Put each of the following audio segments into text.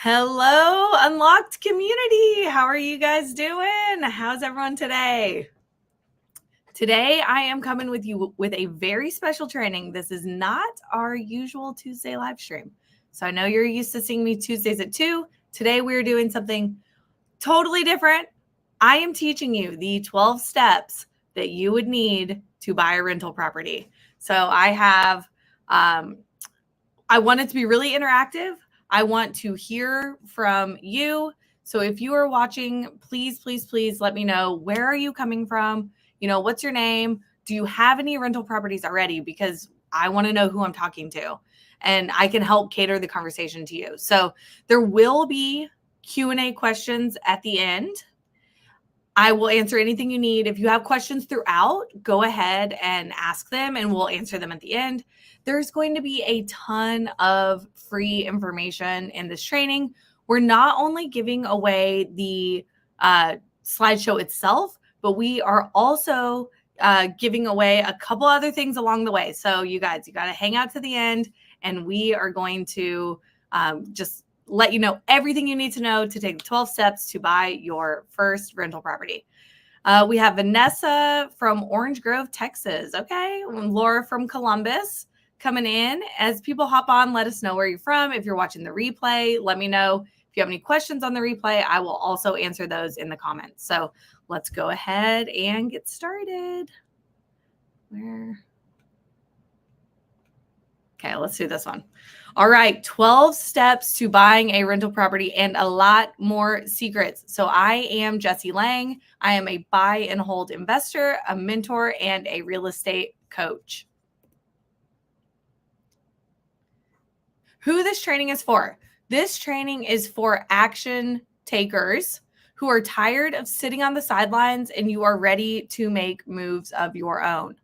Hello, Unlocked community. How are you guys doing? How's everyone today? Today, I am coming with you with a very special training. This is not our usual Tuesday live stream. So I know you're used to seeing me Tuesdays at 2. Today, we're doing something totally different. I am teaching you the 12 steps that you would need to buy a rental property. So I want it to be really interactive. I want to hear from you. So if you are watching, please, please, please let me know, where are you coming from? What's your name? Do you have any rental properties already? Because I want to know who I'm talking to, and I can help cater the conversation to you. So there will be Q&A questions at the end. I will answer anything you need. If you have questions throughout, go ahead and ask them and we'll answer them at the end. There's going to be a ton of free information in this training. We're not only giving away the slideshow itself, but we are also giving away a couple other things along the way. So you got to hang out to the end, and we are going to just let you know everything you need to know to take the 12 steps to buy your first rental property. We have Vanessa from Orange Grove, Texas. Okay. Laura from Columbus coming in. As people hop on, let us know where you're from. If you're watching the replay, let me know. If you have any questions on the replay, I will also answer those in the comments. So let's go ahead and get started. Okay, let's do this one. All right, 12 steps to buying a rental property and a lot more secrets. So I am Jessie Lang. I am a buy and hold investor, a mentor, and a real estate coach. Who this training is for? This training is for action takers who are tired of sitting on the sidelines and you are ready to make moves of your own.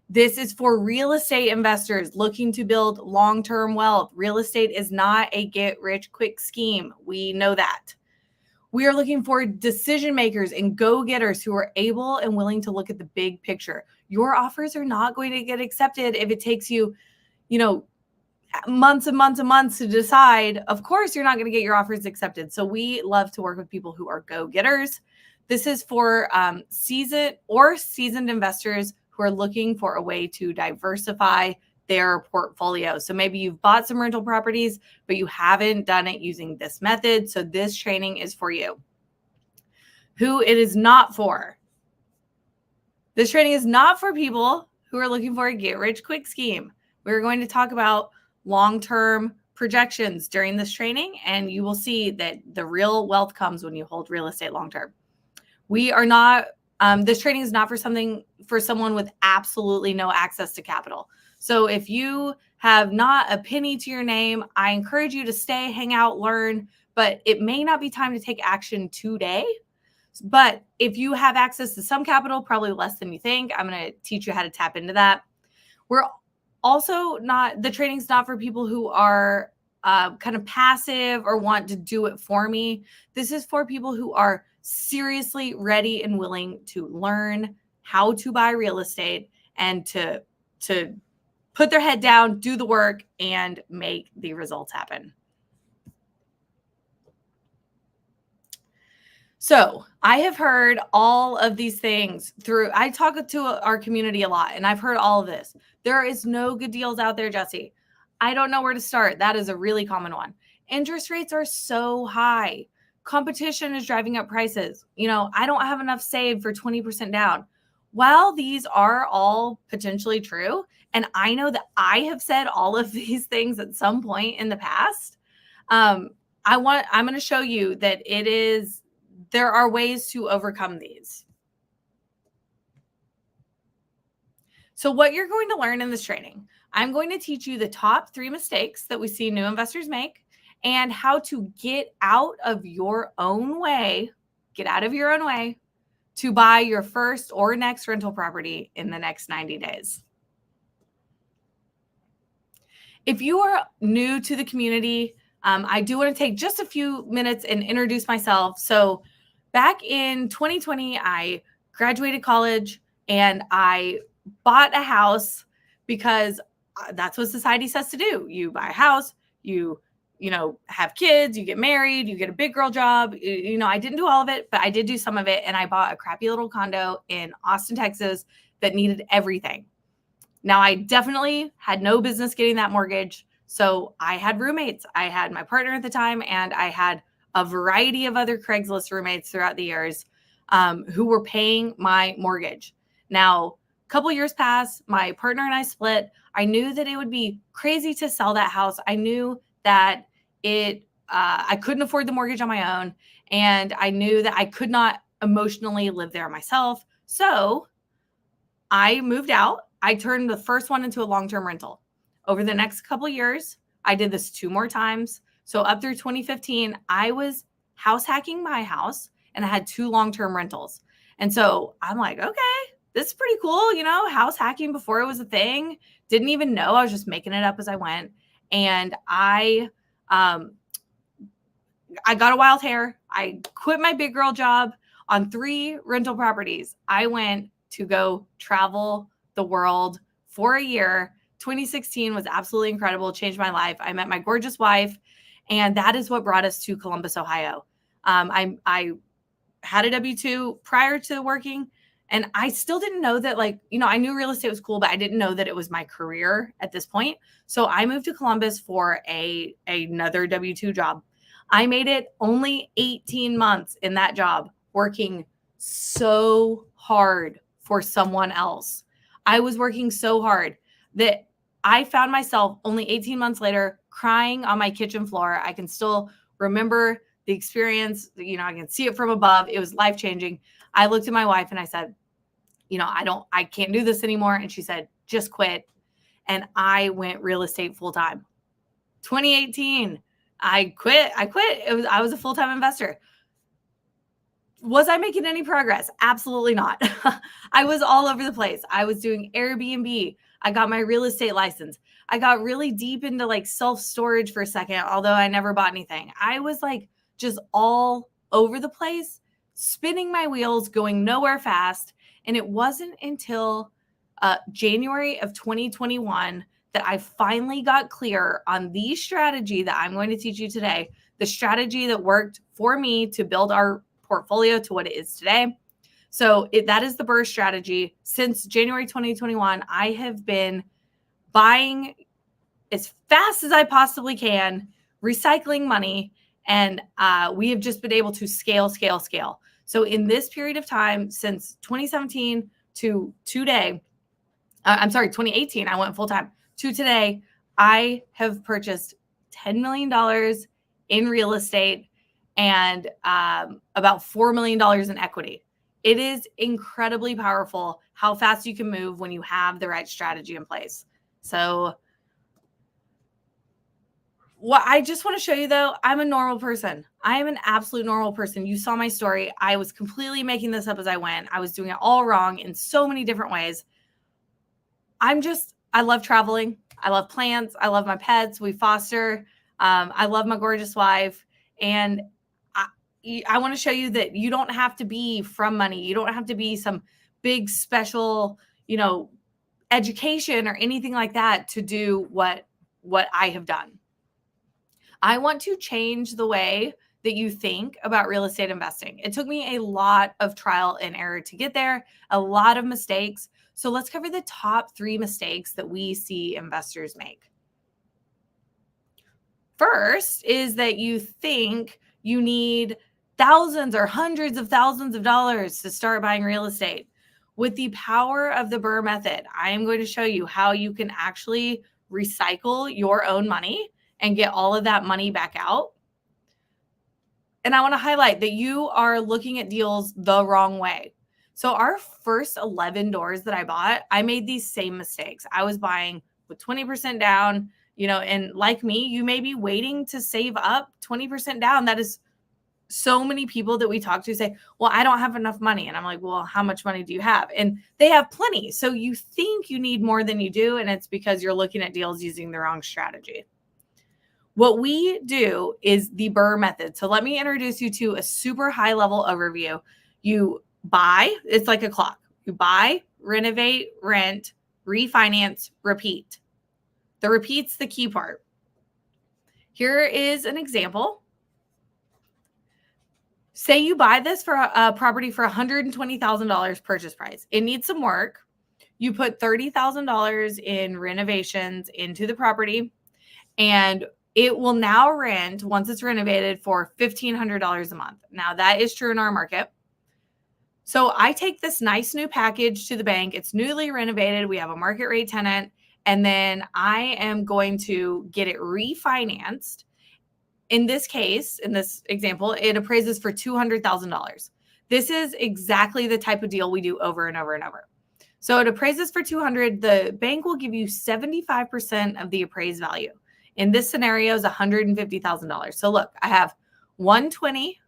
This is for real estate investors looking to build long-term wealth. Real estate is not a get-rich-quick scheme. We know that. We are looking for decision makers and go-getters who are able and willing to look at the big picture. Your offers are not going to get accepted if it takes you, months and months and months to decide. Of course, you're not going to get your offers accepted. So we love to work with people who are go-getters. This is for seasoned investors who are looking for a way to diversify their portfolio. So maybe you've bought some rental properties, but you haven't done it using this method. So this training is for you. Who it is not for. This training is not for people who are looking for a get-rich-quick scheme. We're going to talk about long-term projections during this training, and you will see that the real wealth comes when you hold real estate long-term. We are not this training is not for someone with absolutely no access to capital. So if you have not a penny to your name, I encourage you to stay, hang out, learn, but it may not be time to take action today. But if you have access to some capital, probably less than you think, I'm going to teach you how to tap into that. We're also the training's not for people who are kind of passive or want to do it for me. This is for people who are seriously ready and willing to learn how to buy real estate and to put their head down, do the work, and make the results happen. So I have heard all of these things I talk to our community a lot, and I've heard all of this. There is no good deals out there, Jessie. I don't know where to start. That is a really common one. Interest rates are so high. Competition is driving up prices. I don't have enough saved for 20% down. While these are all potentially true, and I know that I have said all of these things at some point in the past, I'm going to show you that there are ways to overcome these. So what you're going to learn in this training, I'm going to teach you the top 3 mistakes that we see new investors make and how to get out of your own way to buy your first or next rental property in the next 90 days. If you are new to the community, I do want to take just a few minutes and introduce myself. So back in 2020, I graduated college and I bought a house because that's what society says to do. You buy a house, you have kids, you get married, you get a big girl job. I didn't do all of it, but I did do some of it. And I bought a crappy little condo in Austin, Texas that needed everything. Now, I definitely had no business getting that mortgage. So I had roommates. I had my partner at the time, and I had a variety of other Craigslist roommates throughout the years who were paying my mortgage. Now, a couple years passed, my partner and I split. I knew that it would be crazy to sell that house. I knew that I couldn't afford the mortgage on my own, and I knew that I could not emotionally live there myself. So I moved out. I turned the first one into a long-term rental. Over the next couple of years, I did this 2 more times. So up through 2015, I was house hacking my house, and I had 2 long-term rentals. And so I'm like, okay, this is pretty cool. House hacking before it was a thing. Didn't even know. I was just making it up as I went. And I got a wild hair. I quit my big girl job on 3 rental properties. I went to go travel the world for a year. 2016 was absolutely incredible. Changed my life. I met my gorgeous wife, and that is what brought us to Columbus, Ohio. I had a W-2 prior to working, and I still didn't know that, I knew real estate was cool, but I didn't know that it was my career at this point. So I moved to Columbus for another W-2 job. I made it only 18 months in that job, working so hard for someone else. I was working so hard that I found myself only 18 months later crying on my kitchen floor. I can still remember the experience. I can see it from above. It was life-changing. I looked at my wife and I said, I can't do this anymore. And she said, just quit. And I went real estate full-time. 2018, I quit. I was a full-time investor. Was I making any progress? Absolutely not. I was all over the place. I was doing Airbnb. I got my real estate license. I got really deep into self-storage for a second, although I never bought anything. I was just all over the place, spinning my wheels, going nowhere fast. And it wasn't until January of 2021 that I finally got clear on the strategy that I'm going to teach you today, the strategy that worked for me to build our portfolio to what it is today. So that is the BRRRR strategy. Since January 2021, I have been buying as fast as I possibly can, recycling money, and we have just been able to scale. So in this period of time, since 2017 to today, 2018, I went full time, to today, I have purchased $10 million in real estate and about $4 million in equity. It is incredibly powerful how fast you can move when you have the right strategy in place. So what I just want to show you, though, I'm a normal person. I am an absolute normal person. You saw my story. I was completely making this up as I went. I was doing it all wrong in so many different ways. I love traveling. I love plants. I love my pets. We foster. I love my gorgeous wife. And I want to show you that you don't have to be from money. You don't have to be some big special, education or anything like that to do what I have done. I want to change the way that you think about real estate investing. It took me a lot of trial and error to get there, a lot of mistakes. So let's cover the top 3 mistakes that we see investors make. First is that you think you need thousands or hundreds of thousands of dollars to start buying real estate. With the power of the BRRRR method, I am going to show you how you can actually recycle your own money and get all of that money back out. And I want to highlight that you are looking at deals the wrong way. So our first 11 doors that I bought, I made these same mistakes. I was buying with 20% down, and like me, you may be waiting to save up 20% down. That is so many people that we talk to say, well, I don't have enough money. And I'm like, well, how much money do you have? And they have plenty. So you think you need more than you do. And it's because you're looking at deals using the wrong strategy. What we do is the BRRRR method. So let me introduce you to a super high level overview. You buy, it's like a clock. You buy, renovate, rent, refinance, repeat. The repeat's the key part. Here is an example. Say you buy this for a property for $120,000 purchase price. It needs some work. You put $30,000 in renovations into the property, and it will now rent, once it's renovated, for $1,500 a month. Now, that is true in our market. So I take this nice new package to the bank. It's newly renovated. We have a market rate tenant, and then I am going to get it refinanced. In this case, in this example, it appraises for $200,000. This is exactly the type of deal we do over and over and over. So it appraises for $200,000. The bank will give you 75% of the appraised value. In this scenario is $150,000. So look, I have 120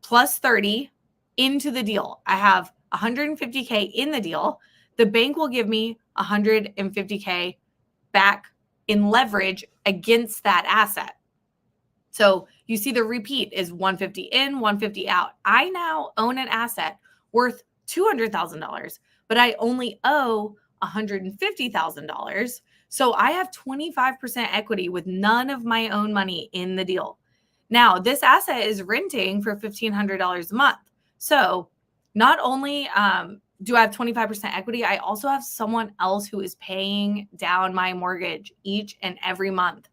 plus 30 into the deal. I have $150K in the deal. The bank will give me $150K back in leverage against that asset. So you see the repeat is 150 in, 150 out. I now own an asset worth $200,000, but I only owe $150,000. So I have 25% equity with none of my own money in the deal. Now, this asset is renting for $1,500 a month. So not only do I have 25% equity, I also have someone else who is paying down my mortgage each and every month.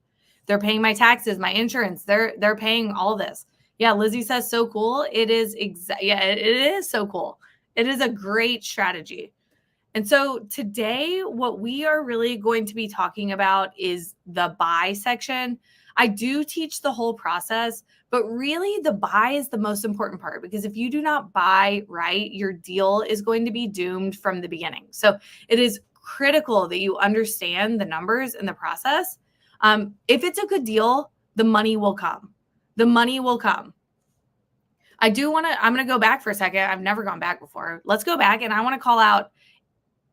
They're paying my taxes, my insurance. They're paying all this. Yeah, Lizzie says so cool. It is it is so cool. It is a great strategy. And so today, what we are really going to be talking about is the buy section. I do teach the whole process, but really the buy is the most important part, because if you do not buy right, your deal is going to be doomed from the beginning. So it is critical that you understand the numbers and the process. If it's a good deal, the money will come. The money will come. I'm going to go back for a second. I've never gone back before. Let's go back. And I want to call out,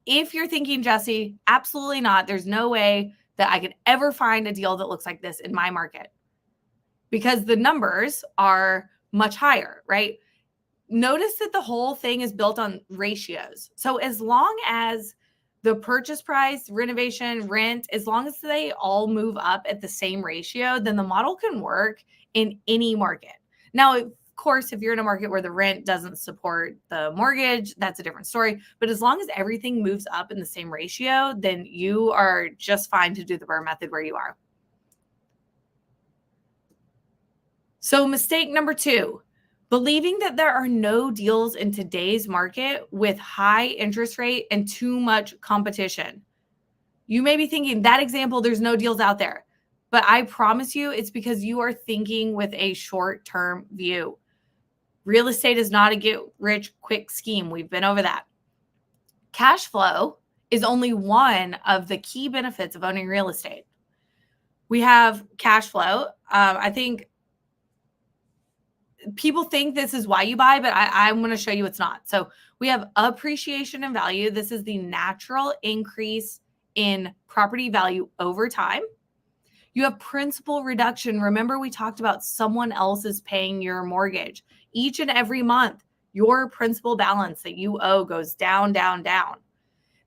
if you're thinking, Jesse, absolutely not. There's no way that I could ever find a deal that looks like this in my market, because the numbers are much higher, right? Notice that the whole thing is built on ratios. So as long as the purchase price, renovation, rent, as long as they all move up at the same ratio, then the model can work in any market. Now, of course, if you're in a market where the rent doesn't support the mortgage, that's a different story. But as long as everything moves up in the same ratio, then you are just fine to do the BRRRR method where you are. So mistake number 2, believing that there are no deals in today's market with high interest rate and too much competition. You may be thinking, that example, there's no deals out there. But I promise you, it's because you are thinking with a short-term view. Real estate is not a get-rich-quick scheme. We've been over that. Cash flow is only one of the key benefits of owning real estate. We have cash flow. I think people think this is why you buy, but I'm going to show you it's not. So we have appreciation in value. This is the natural increase in property value over time. You have principal reduction. Remember, we talked about someone else is paying your mortgage. Each and every month, your principal balance that you owe goes down, down, down.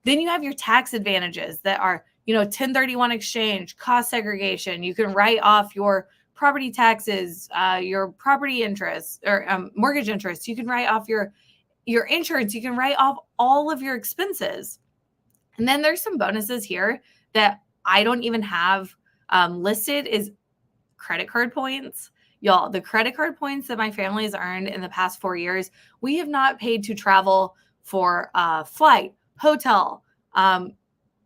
Then you have your tax advantages that are, 1031 exchange, cost segregation. You can write off your property taxes, your property interest or mortgage interest. You can write off your insurance. You can write off all of your expenses. And then there's some bonuses here that I don't even have listed, is credit card points. Y'all, the credit card points that my family has earned in the past 4 years, we have not paid to travel for flight, hotel,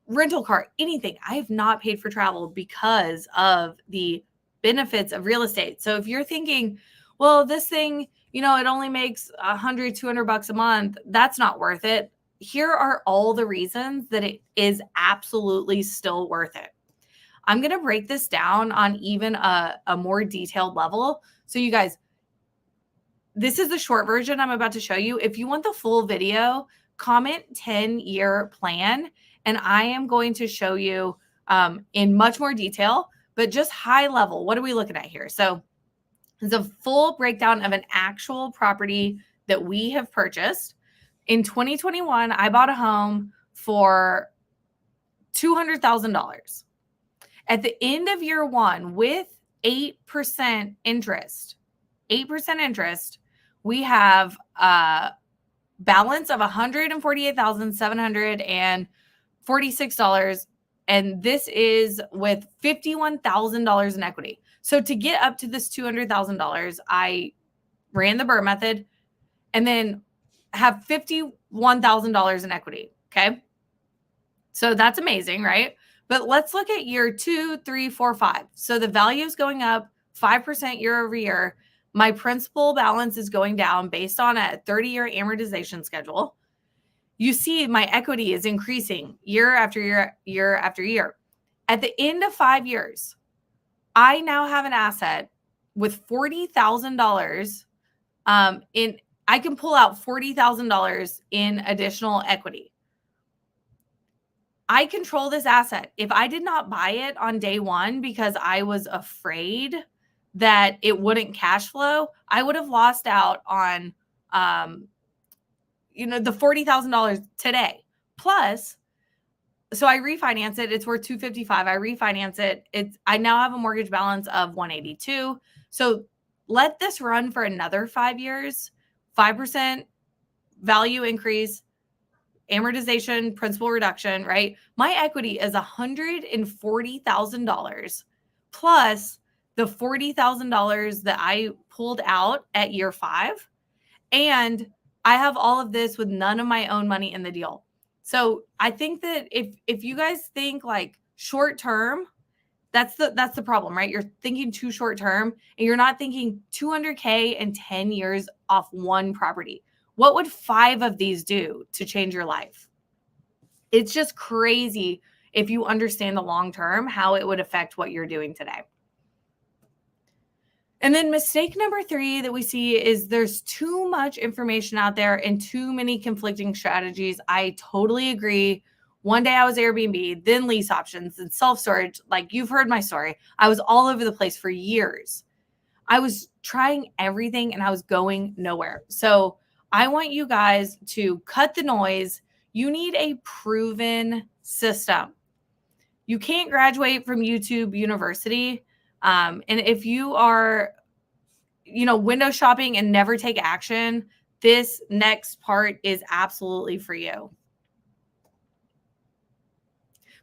rental car, anything. I have not paid for travel because of the benefits of real estate. So if you're thinking, well, this thing, it only makes $100, $200 a month, that's not worth it. Here are all the reasons that it is absolutely still worth it. I'm going to break this down on even a more detailed level. So you guys, this is the short version I'm about to show you. If you want the full video, comment 10-year plan, and I am going to show you in much more detail, but just high level. What are we looking at here? So it's a full breakdown of an actual property that we have purchased. In 2021, I bought a home for $200,000. At the end of year 1, with 8% interest. 8% interest. We have a balance of $148,746. And this is with $51,000 in equity. So to get up to this $200,000, I ran the Burr method and then have $51,000 in equity. Okay. So that's amazing, right? But let's look at year 2, 3, 4, 5. So the value is going up 5% year over year. My principal balance is going down based on a 30-year amortization schedule. You see my equity is increasing year after year, year after year. At the end of 5 years, I now have an asset with $40,000 I can pull out $40,000 in additional equity. I control this asset. If I did not buy it on day one because I was afraid that it wouldn't cash flow, I would have lost out on, the $40,000 today. Plus, so I refinance it. It's worth $255. I refinance it. I now have a mortgage balance of $182. So let this run for another 5 years. 5% value increase, amortization, principal reduction, right? My equity is $140,000 plus the $40,000 that I pulled out at year 5. And I have all of this with none of my own money in the deal. So I think that if you guys think like short term, that's the problem, right? You're thinking too short term and you're not thinking 200K in 10 years off one property. What would 5 of these do to change your life? It's just crazy if you understand the long term, how it would affect what you're doing today. And then mistake number 3 that we see is there's too much information out there and too many conflicting strategies. I totally agree. One day I was Airbnb, then lease options and self-storage. Like you've heard my story. I was all over the place for years. I was trying everything and I was going nowhere. So I want you guys to cut the noise. You need a proven system. You can't graduate from YouTube University. And if you are, window shopping and never take action, this next part is absolutely for you.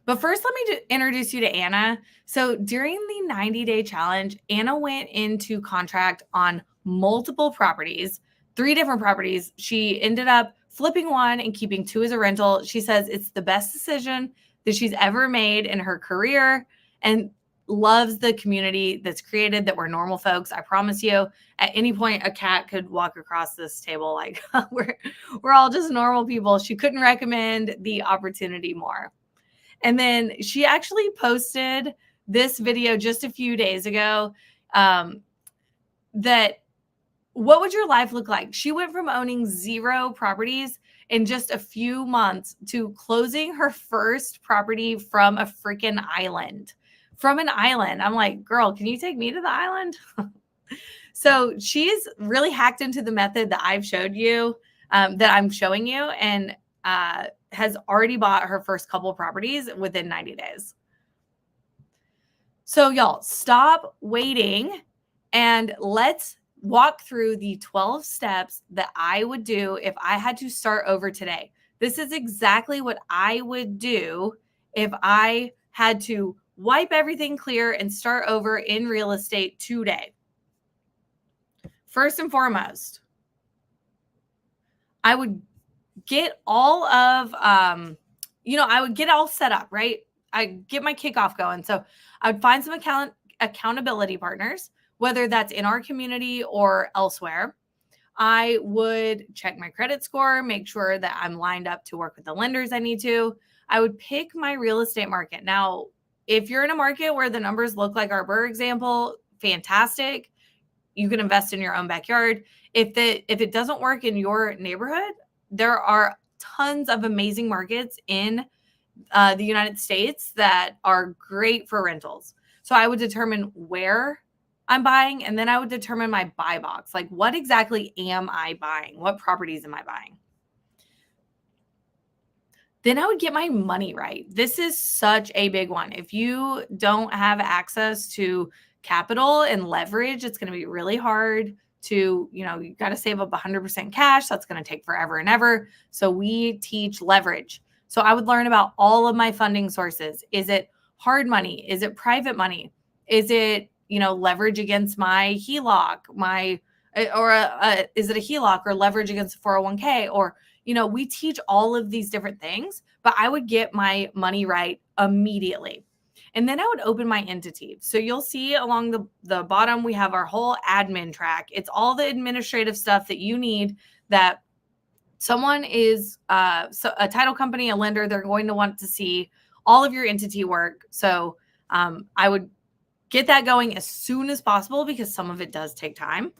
But first, let me introduce you to Anna. So during the 90-day challenge, Anna went into contract on multiple properties, 3 different properties. She ended up flipping 1 and keeping 2 as a rental. She says it's the best decision that she's ever made in her career and loves the community that's created, that we're normal folks. I promise you, at any point, a cat could walk across this table. Like we're all just normal people. She couldn't recommend the opportunity more. And then she actually posted this video just a few days ago that what would your life look like? She went from owning 0 properties in just a few months to closing her first property from a freaking island. From an island. I'm like, girl, can you take me to the island? So she's really hacked into the method that I've showed you, that I'm showing you, and has already bought her first couple of properties within 90 days. So y'all, stop waiting and let's walk through the 12 steps that I would do if I had to start over today. This is exactly what I would do if I had to wipe everything clear and start over in real estate today. First and foremost, I would get all of, I would get all set up, right? I get my kickoff going. So I would find some accountability partners, whether that's in our community or elsewhere. I would check my credit score, make sure that I'm lined up to work with the lenders I need to. I would pick my real estate market. Now, if you're in a market where the numbers look like our Burr example, fantastic. You can invest in your own backyard. If it doesn't work in your neighborhood, there are tons of amazing markets in the United States that are great for rentals. So I would determine where I'm buying, and then I would determine my buy box. Like, what exactly am I buying? What properties am I buying? Then I would get my money right. This is such a big one. If you don't have access to capital and leverage, it's going to be really hard to, you got to save up 100% cash. That's going to take forever and ever. So we teach leverage. So I would learn about all of my funding sources. Is it hard money? Is it private money? Is it, leverage against my HELOC, is it a HELOC or leverage against a 401k? Or, we teach all of these different things, but I would get my money right immediately. And then I would open my entity. So you'll see along the bottom, we have our whole admin track. It's all the administrative stuff that you need, that someone is so a title company, a lender, they're going to want to see all of your entity work. So I would get that going as soon as possible, because some of it does take time.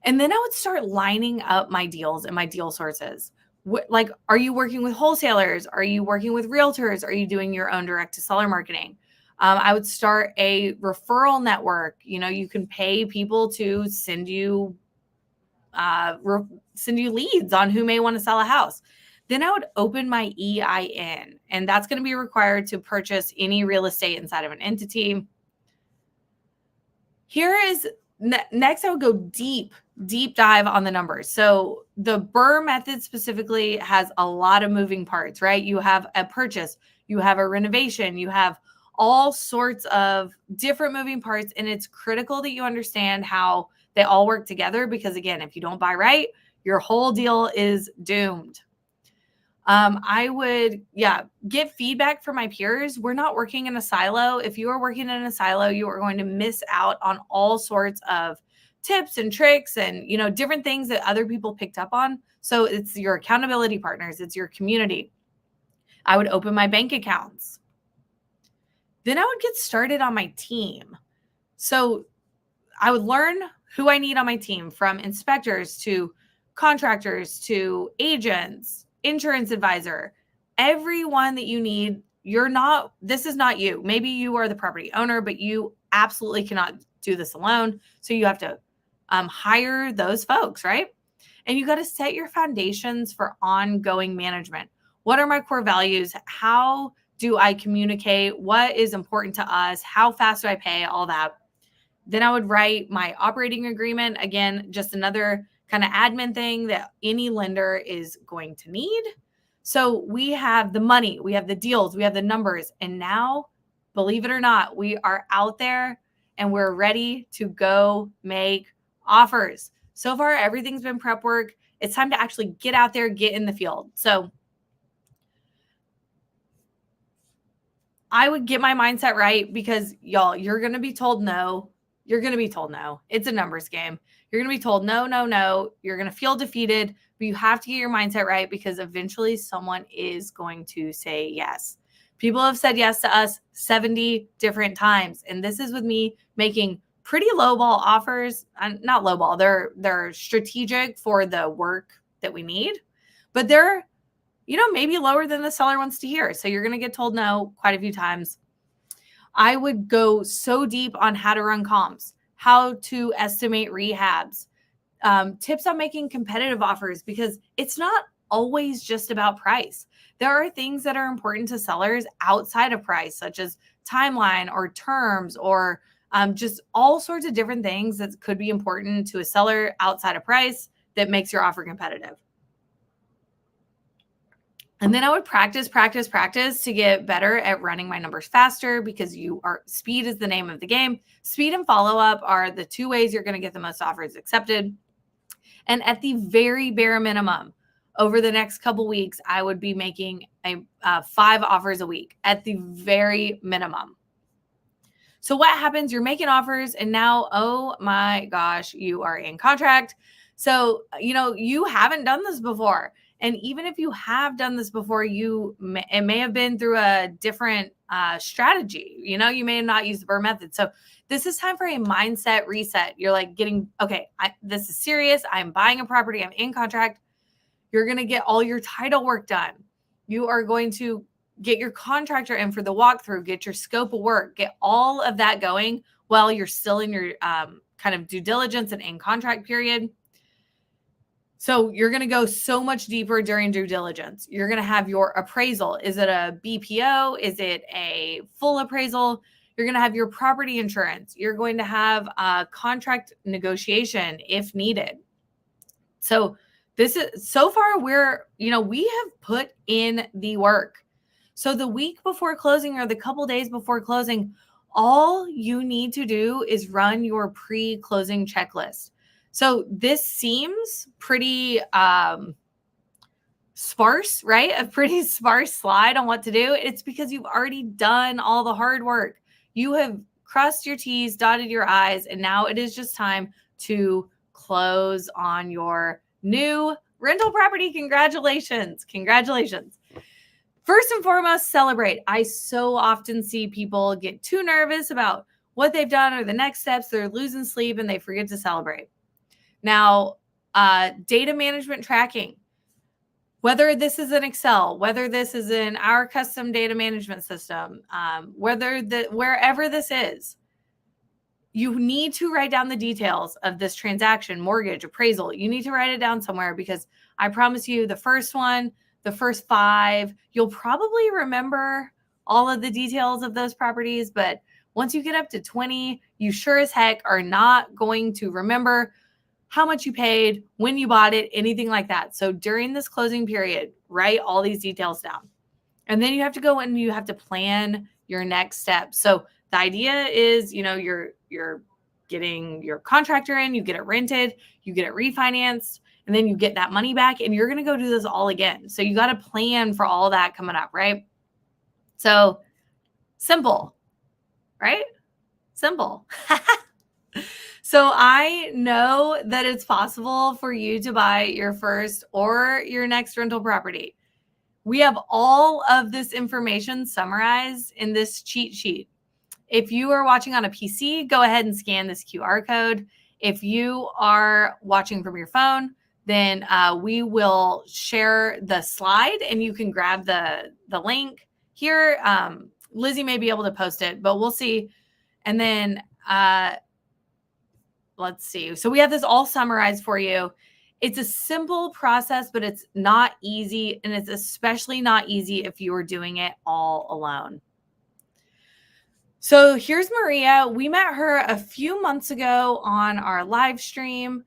And then I would start lining up my deals and my deal sources. Like, are you working with wholesalers? Are you working with realtors? Are you doing your own direct to seller marketing? I would start a referral network. You can pay people to send you leads on who may want to sell a house. Then I would open my EIN, and that's going to be required to purchase any real estate inside of an entity. Here is next, I would go deep dive on the numbers. So the BRRRR method specifically has a lot of moving parts, right? You have a purchase, you have a renovation, you have all sorts of different moving parts. And it's critical that you understand how they all work together, because again, if you don't buy right, your whole deal is doomed. I would, get feedback from my peers. We're not working in a silo. If you are working in a silo, you are going to miss out on all sorts of tips and tricks and, different things that other people picked up on. So it's your accountability partners. It's your community. I would open my bank accounts. Then I would get started on my team. So I would learn who I need on my team, from inspectors to contractors to agents, insurance advisor, everyone that you need. This is not you. Maybe you are the property owner, but you absolutely cannot do this alone. So you have to hire those folks, right? And you got to set your foundations for ongoing management. What are my core values? How do I communicate? What is important to us? How fast do I pay? All that. Then I would write my operating agreement. Again, just another kind of admin thing that any lender is going to need. So we have the money, we have the deals, we have the numbers. And now, believe it or not, we are out there and we're ready to go make offers. So far, everything's been prep work. It's time to actually get out there, get in the field. So I would get my mindset right, because y'all, you're going to be told no. You're going to be told no. It's a numbers game. You're going to be told no, no, no. You're going to feel defeated, but you have to get your mindset right, because eventually someone is going to say yes. People have said yes to us 70 different times. And this is with me making pretty lowball offers. Not lowball. They're strategic for the work that we need, but they're, maybe lower than the seller wants to hear. So you're going to get told no quite a few times. I would go so deep on how to run comps, how to estimate rehabs, tips on making competitive offers, because it's not always just about price. There are things that are important to sellers outside of price, such as timeline or terms, or just all sorts of different things that could be important to a seller outside of price that makes your offer competitive. And then I would practice to get better at running my numbers faster, because speed is the name of the game. Speed and follow-up are the two ways you're going to get the most offers accepted. And at the very bare minimum, over the next couple weeks, I would be making 5 offers a week at the very minimum. So what happens? You're making offers, and now, oh my gosh, you are in contract. So, you haven't done this before. And even if you have done this before, it may have been through a different strategy. You may have not used the BRRRR method. So this is time for a mindset reset. You're like this is serious. I'm buying a property. I'm in contract. You're going to get all your title work done. You are going to get your contractor in for the walkthrough, get your scope of work, get all of that going while you're still in your kind of due diligence and in contract period. So you're going to go so much deeper during due diligence. You're going to have your appraisal. Is it a BPO? Is it a full appraisal? You're going to have your property insurance. You're going to have a contract negotiation if needed. So this is so far we have put in the work. So the week before closing or the couple days before closing, all you need to do is run your pre-closing checklist. So this seems pretty sparse, right? A pretty sparse slide on what to do. It's because you've already done all the hard work. You have crossed your T's, dotted your I's, and now it is just time to close on your new rental property. Congratulations. Congratulations. First and foremost, celebrate. I so often see people get too nervous about what they've done or the next steps. They're losing sleep and they forget to celebrate. Now, data management tracking, whether this is in Excel, whether this is in our custom data management system, wherever this is, you need to write down the details of this transaction, mortgage, appraisal. You need to write it down somewhere because I promise you the first one, the first 5, you'll probably remember all of the details of those properties. But once you get up to 20, you sure as heck are not going to remember how much you paid, when you bought it, anything like that. So during this closing period, write all these details down. And then you have to go and you have to plan your next steps. So the idea is, you're getting your contractor in, you get it rented, you get it refinanced, and then you get that money back and you're going to go do this all again. So you got to plan for all that coming up, right? So simple, right? Simple. So I know that it's possible for you to buy your first or your next rental property. We have all of this information summarized in this cheat sheet. If you are watching on a PC, go ahead and scan this QR code. If you are watching from your phone, then we will share the slide and you can grab the link here. Lizzie may be able to post it, but we'll see. And then let's see. So we have this all summarized for you. It's a simple process, but it's not easy. And it's especially not easy if you are doing it all alone. So here's Maria. We met her a few months ago on our live stream.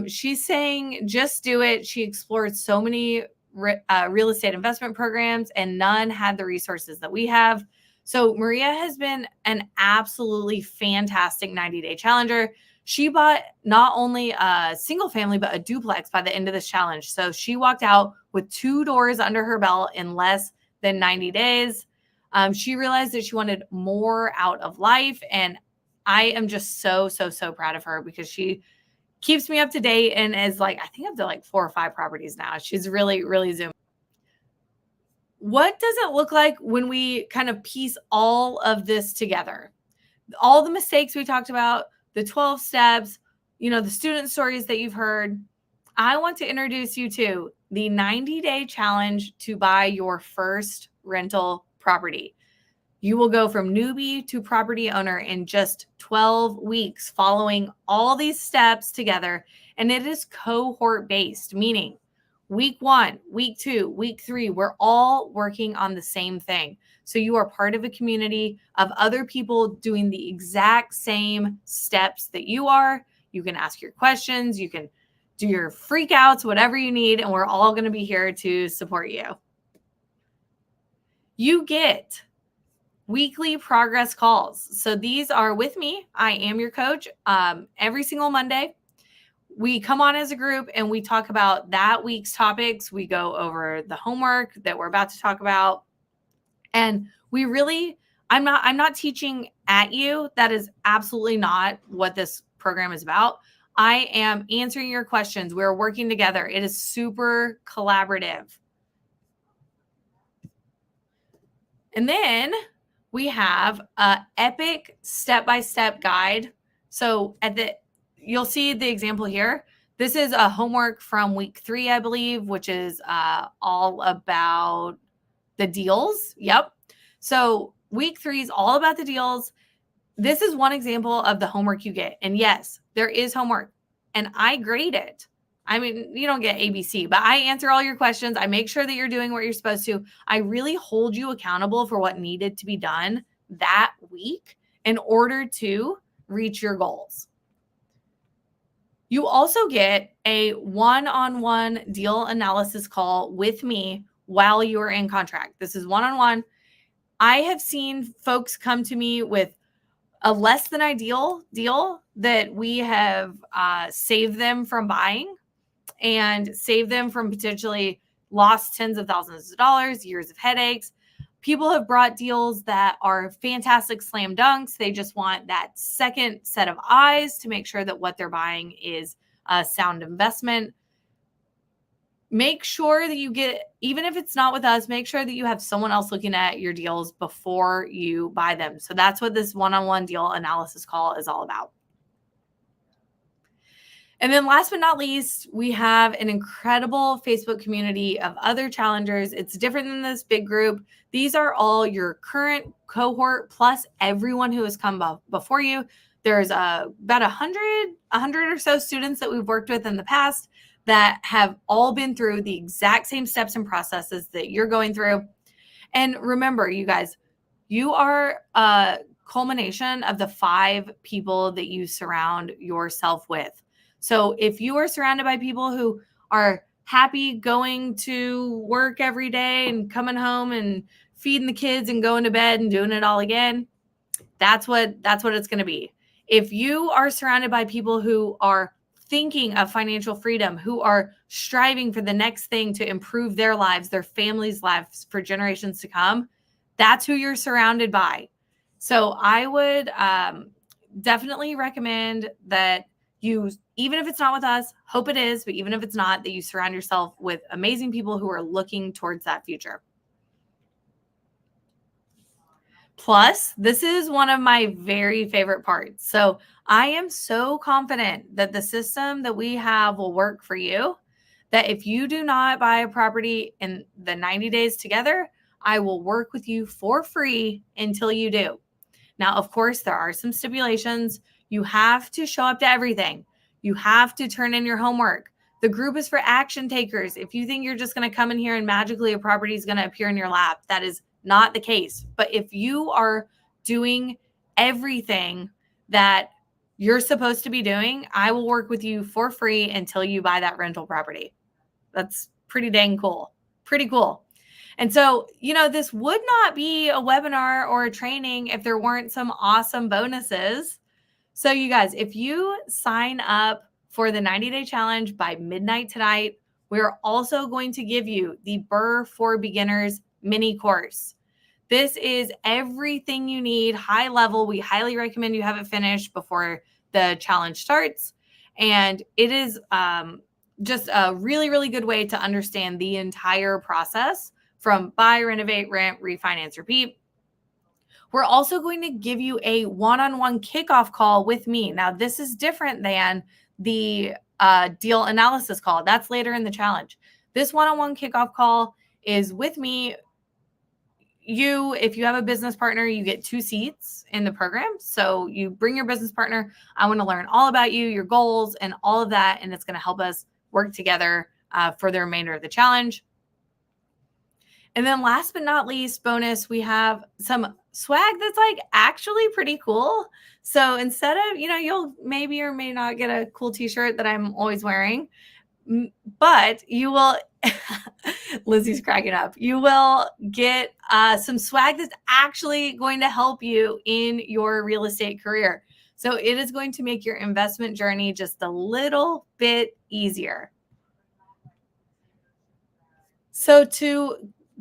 She's saying, just do it. She explored so many real estate investment programs and none had the resources that we have. So Maria has been an absolutely fantastic 90-day challenger. She bought not only a single family, but a duplex by the end of this challenge. So she walked out with 2 doors under her belt in less than 90 days. She realized that she wanted more out of life. And I am just so proud of her because she keeps me up to date and is like, I think up to like 4 or 5 properties now. She's really zoomed. What does it look like when we kind of piece all of this together? All the mistakes we talked about, the 12 steps, the student stories that you've heard. I want to introduce you to the 90-day challenge to buy your first rental property. You will go from newbie to property owner in just 12 weeks following all these steps together. And it is cohort based, meaning week 1, week 2, week 3, we're all working on the same thing. So you are part of a community of other people doing the exact same steps that you are. You can ask your questions, you can do your freakouts, whatever you need, and we're all going to be here to support you. You get weekly progress calls. So these are with me. I am your coach. Every single Monday, we come on as a group and we talk about that week's topics. We go over the homework that we're about to talk about. And we really, I'm not teaching at you. That is absolutely not what this program is about. I am answering your questions. We're working together. It is super collaborative. And then we have an epic step-by-step guide. So you'll see the example here. This is a homework from week 3, I believe, which is all about the deals. Yep. So week 3 is all about the deals. This is one example of the homework you get. And yes, there is homework and I grade it. I mean, you don't get ABC, but I answer all your questions. I make sure that you're doing what you're supposed to. I really hold you accountable for what needed to be done that week. in order to reach your goals. You also get a one-on-one deal analysis call with me while you are in contract. This is one-on-one. I have seen folks come to me with a less than ideal deal that we have saved them from buying and saved them from potentially lost tens of thousands of dollars, years of headaches. People have brought deals that are fantastic slam dunks. They just want that second set of eyes to make sure that what they're buying is a sound investment. Make sure that you get, even if it's not with us, make sure that you have someone else looking at your deals before you buy them. So that's what this one-on-one deal analysis call is all about. And then last but not least, we have an incredible Facebook community of other challengers. It's different than this big group. These are all your current cohort plus everyone who has come before you. There's about 100 or so students that we've worked with in the past that have all been through the exact same steps and processes that you're going through. And remember, you guys, you are a culmination of the 5 people that you surround yourself with. So if you are surrounded by people who are happy going to work every day and coming home and feeding the kids and going to bed and doing it all again, that's what it's going to be. If you are surrounded by people who are thinking of financial freedom, who are striving for the next thing to improve their lives, their families' lives for generations to come, that's who you're surrounded by. So I would definitely recommend that you, even if it's not with us, hope it is, but even if it's not, that you surround yourself with amazing people who are looking towards that future. Plus, this is one of my very favorite parts. So I am so confident that the system that we have will work for you, that if you do not buy a property in the 90 days together, I will work with you for free until you do. Now, of course, there are some stipulations. You have to show up to everything. You have to turn in your homework. The group is for action takers. If you think you're just going to come in here and magically a property is going to appear in your lap, that is not the case. But if you are doing everything that you're supposed to be doing, I will work with you for free until you buy that rental property. That's pretty dang cool. Pretty cool. And so, this would not be a webinar or a training if there weren't some awesome bonuses. So you guys, if you sign up for the 90-day challenge by midnight tonight, we're also going to give you the BRRRR for Beginners mini course. This is everything you need, high level. We highly recommend you have it finished before the challenge starts. And it is just a really, really good way to understand the entire process from buy, renovate, rent, refinance, repeat. We're also going to give you a one-on-one kickoff call with me. Now, this is different than the deal analysis call. That's later in the challenge. This one-on-one kickoff call is with me. If you have a business partner, you get 2 seats in the program. So you bring your business partner. I want to learn all about you, your goals, and all of that. And it's going to help us work together for the remainder of the challenge. And then last but not least, bonus, we have some swag that's actually pretty cool. So instead of, you'll maybe or may not get a cool t-shirt that I'm always wearing, but you will, Lizzie's cracking up. You will get some swag that's actually going to help you in your real estate career. So it is going to make your investment journey just a little bit easier. So to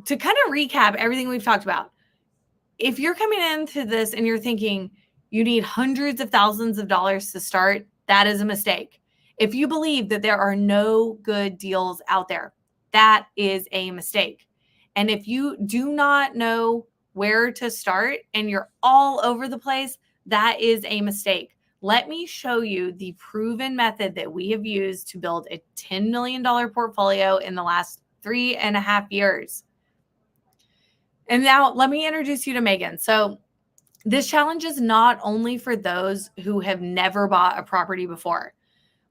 kind of recap everything we've talked about, if you're coming into this and you're thinking you need hundreds of thousands of dollars to start, that is a mistake. If you believe that there are no good deals out there, that is a mistake. And if you do not know where to start and you're all over the place, that is a mistake. Let me show you the proven method that we have used to build a $10 million portfolio in the last 3.5 years. And now let me introduce you to Megan. So this challenge is not only for those who have never bought a property before.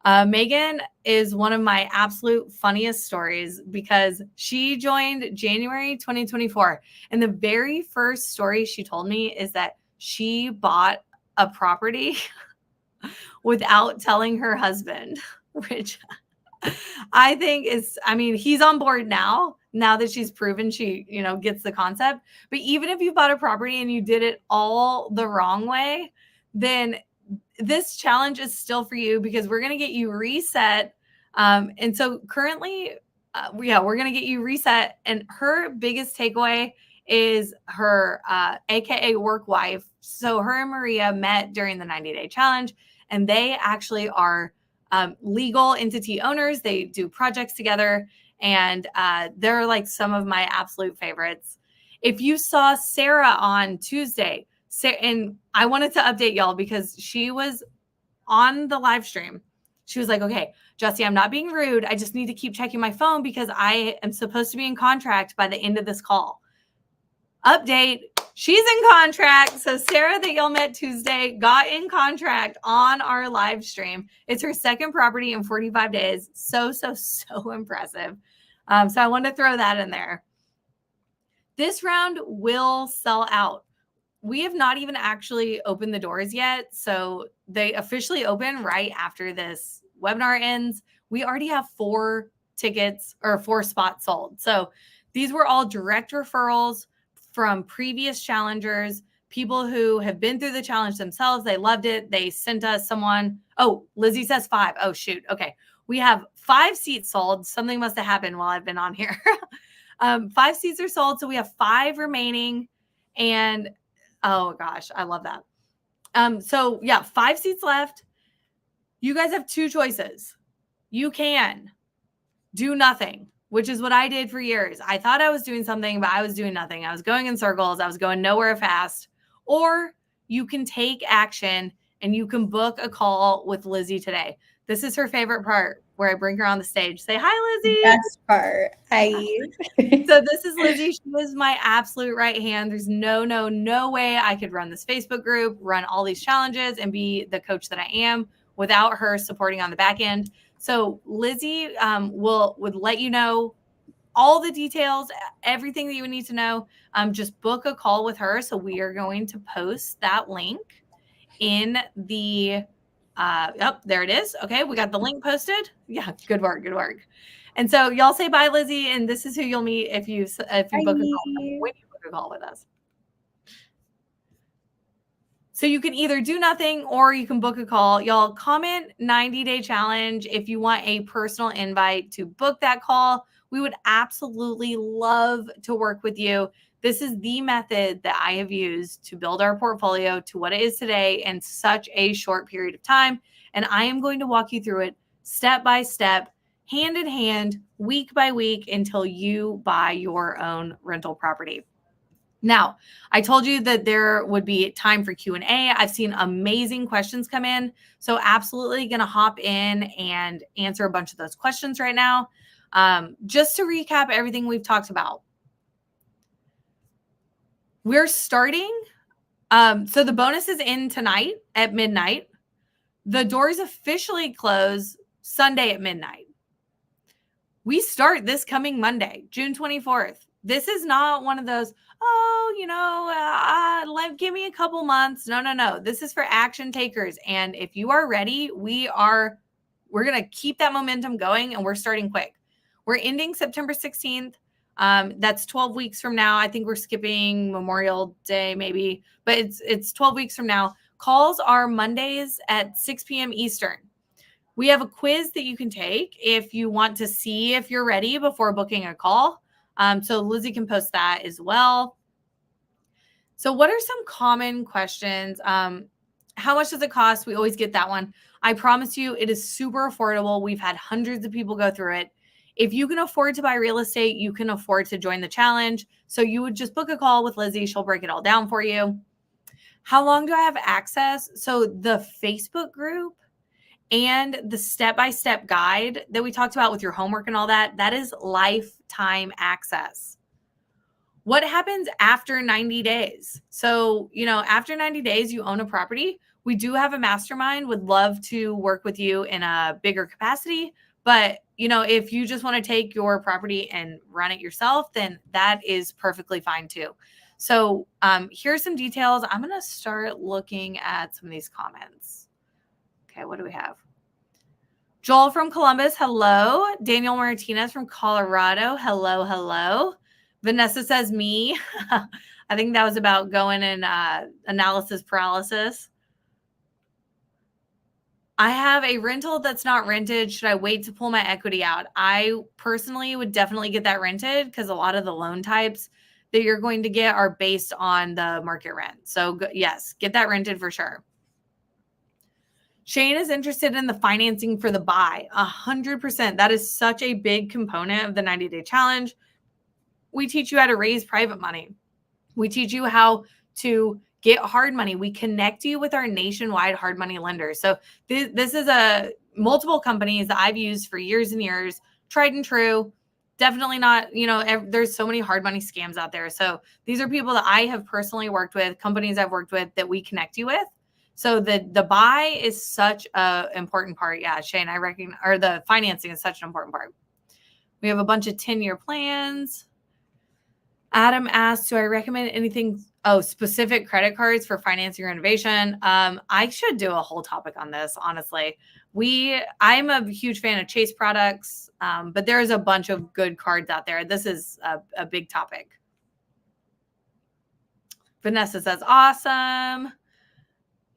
Megan is one of my absolute funniest stories because she joined January 2024. And the very first story she told me is that she bought a property without telling her husband, which I think is, I mean, he's on board now that she's proven she, gets the concept. But even if you bought a property and you did it all the wrong way, then this challenge is still for you, because we're going to get you reset. And so currently, we're going to get you reset. And her biggest takeaway is her AKA work wife. So her and Maria met during the 90-day challenge, and they actually are legal entity owners. They do projects together, and they're like some of my absolute favorites. If you saw Sarah on Tuesday, and I wanted to update y'all because she was on the live stream. She was like, okay, Jessie, I'm not being rude. I just need to keep checking my phone because I am supposed to be in contract by the end of this call. Update, she's in contract. So Sarah that y'all met Tuesday got in contract on our live stream. It's her second property in 45 days. So impressive. So I wanted to throw that in there. This round will sell out. We have not even actually opened the doors yet. So they officially open right after this webinar ends. We already have 4 tickets or 4 spots sold. So these were all direct referrals from previous challengers, people who have been through the challenge themselves. They loved it. They sent us someone. Oh, Lizzie says 5. Oh, shoot. Okay. We have 5 seats sold. Something must have happened while I've been on here. 5 seats are sold. So we have 5 remaining. And oh gosh, I love that. So yeah, 5 seats left. You guys have 2 choices. You can do nothing, which is what I did for years. I thought I was doing something, but I was doing nothing. I was going in circles. I was going nowhere fast. Or you can take action and you can book a call with Lizzie today. This is her favorite part, where I bring her on the stage. Say hi, Lizzie. Best part. Hi. So this is Lizzie. She was my absolute right hand. There's no way I could run this Facebook group, run all these challenges, and be the coach that I am without her supporting on the back end. So Lizzie would let you know all the details, everything that you would need to know. Just book a call with her. So we are going to post that link in the there it is. Okay, we got the link posted. Yeah, good work. And so y'all say bye, Lizzie, and this is who you'll meet if you book a call, when you book a call with us. So you can either do nothing or you can book a call. Y'all comment 90-day challenge if you want a personal invite to book that call. We would absolutely love to work with you. This is the method that I have used to build our portfolio to what it is today in such a short period of time. And I am going to walk you through it step by step, hand in hand, week by week, until you buy your own rental property. Now, I told you that there would be time for Q&A. I've seen amazing questions come in. So absolutely going to hop in and answer a bunch of those questions right now. Just to recap everything we've talked about. We're starting. So the bonus is in tonight at midnight. The doors officially close Sunday at midnight. We start this coming Monday, June 24th. This is not one of those, give me a couple months. No. This is for action takers. And if you are ready, we're going to keep that momentum going, and we're starting quick. We're ending September 16th. That's 12 weeks from now. I think we're skipping Memorial Day maybe, but it's 12 weeks from now. Calls are Mondays at 6 p.m. Eastern. We have a quiz that you can take if you want to see if you're ready before booking a call. So Lizzie can post that as well. So what are some common questions? How much does it cost? We always get that one. I promise you, it is super affordable. We've had hundreds of people go through it. If you can afford to buy real estate, you can afford to join the challenge. So you would just book a call with Lizzie. She'll break it all down for you. How long do I have access? So the Facebook group and the step-by-step guide that we talked about with your homework and all that, that is lifetime access. What happens after 90 days? So, after 90 days, you own a property. We do have a mastermind. Would love to work with you in a bigger capacity. But, if you just want to take your property and run it yourself, then that is perfectly fine too. So here's some details. I'm going to start looking at some of these comments. Okay, what do we have? Joel from Columbus, hello. Daniel Martinez from Colorado, hello, hello. Vanessa says me. I think that was about going in analysis paralysis. I have a rental that's not rented. Should I wait to pull my equity out? I personally would definitely get that rented because a lot of the loan types that you're going to get are based on the market rent. So yes, get that rented for sure. Shane is interested in the financing for the buy. 100%. That is such a big component of the 90-day challenge. We teach you how to raise private money. We teach you how to get hard money. We connect you with our nationwide hard money lenders. So this is multiple companies that I've used for years and years, tried and true. Definitely not, there's so many hard money scams out there. So these are people that I have personally worked with, companies I've worked with that we connect you with. So the buy is such an important part. Yeah, Shane, I recognize, or the financing is such an important part. We have a bunch of 10-year plans. Adam asked, do I recommend anything? Oh, specific credit cards for financing renovation. I should do a whole topic on this, honestly. I'm a huge fan of Chase products, but there's a bunch of good cards out there. This is a big topic. Vanessa says, awesome.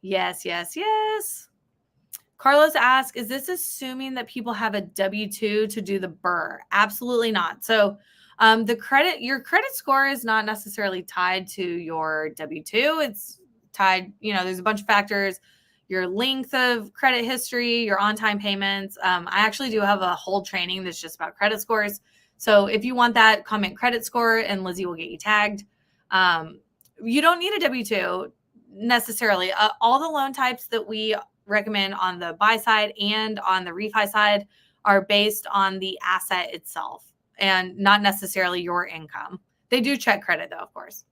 Yes, yes, yes. Carlos asks, is this assuming that people have a W-2 to do the BRRRR? Absolutely not. So your credit score is not necessarily tied to your W-2. It's tied, there's a bunch of factors, your length of credit history, your on-time payments. I actually do have a whole training that's just about credit scores. So if you want that, comment credit score and Lizzie will get you tagged. You don't need a W-2 necessarily. All the loan types that we recommend on the buy side and on the refi side are based on the asset itself and not necessarily your income. They do check credit though, of course.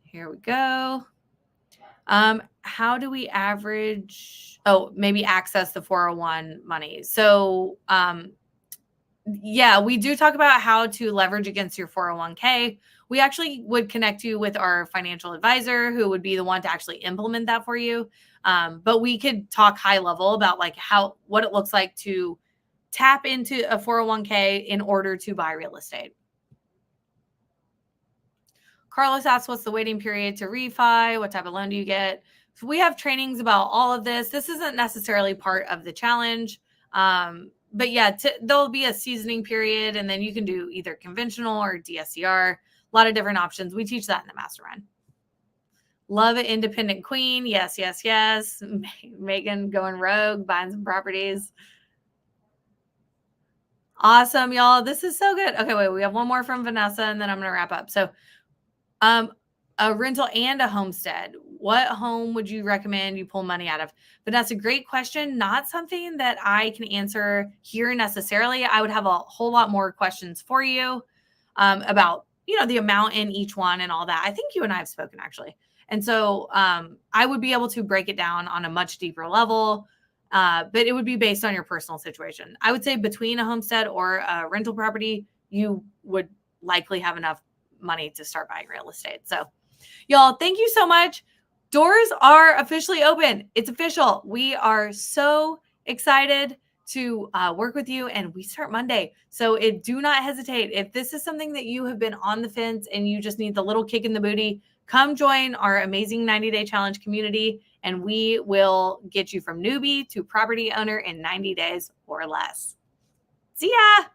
Here we go. How do we average? Oh, maybe access the 401 money. So, yeah, we do talk about how to leverage against your 401k. We actually would connect you with our financial advisor who would be the one to actually implement that for you. But we could talk high level about what it looks like to tap into a 401k in order to buy real estate. Carlos asks, what's the waiting period to refi? What type of loan do you get? So we have trainings about all of this. This isn't necessarily part of the challenge. But yeah, there'll be a seasoning period, and then you can do either conventional or DSCR. A lot of different options. We teach that in the mastermind. Love an independent queen. Yes, yes, yes. Megan going rogue, buying some properties. Awesome, y'all. This is so good. Okay, wait, we have one more from Vanessa, and then I'm going to wrap up. So a rental and a homestead. What home would you recommend you pull money out of? But that's a great question. Not something that I can answer here necessarily. I would have a whole lot more questions for you about, the amount in each one and all that. I think you and I have spoken actually. And so I would be able to break it down on a much deeper level, but it would be based on your personal situation. I would say between a homestead or a rental property, you would likely have enough money to start buying real estate. So y'all, thank you so much. Doors are officially open. It's official. We are so excited to work with you, and we start Monday. So do not hesitate. If this is something that you have been on the fence and you just need the little kick in the booty, come join our amazing 90-day challenge community, and we will get you from newbie to property owner in 90 days or less. See ya.